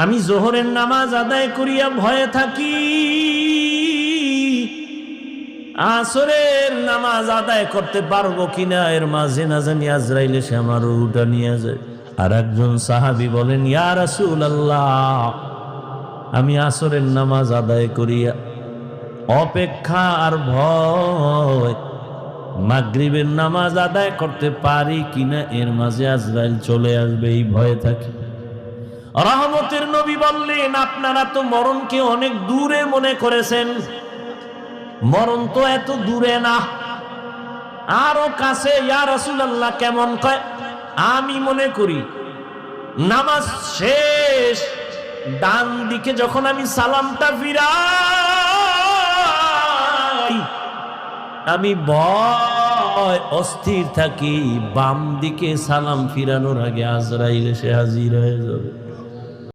আমি জোহরের নামাজ আদায় করিয়া ভয়ে থাকি, আসরের নামাজ আদায় করতে পারবো কিনা, এর মাঝে না জানি আজরাইল এসে আমার রূহটা নিয়ে যায়। আর একজন সাহাবী বলেন, ইয়া রাসূলুল্লাহ, আমি আসরের নামাজ আদায় করিয়া অপেক্ষা আর ভয়, মাগরিবের নামাজ আদায় করতে পারি কিনা, এর মাঝে আজরাইল চলে আসবে, এই ভয়ে থাকি। রহমতের নবী বললেন, আপনারা তো মরণকে অনেক দূরে মনে করেছেন, মরণ তো এত দূরে না, আরো কাছে। ইয়া রাসূলুল্লাহ কেমন? কয়, আমি মনে করি নামাজ শেষ, ডান দিকে যখন আমি সালামটা ফিরাই, আমি ভয় অস্থির থাকি, বাম দিকে সালাম ফিরানোর আগে আজরাইল এসে হাজির হয়ে যাবে।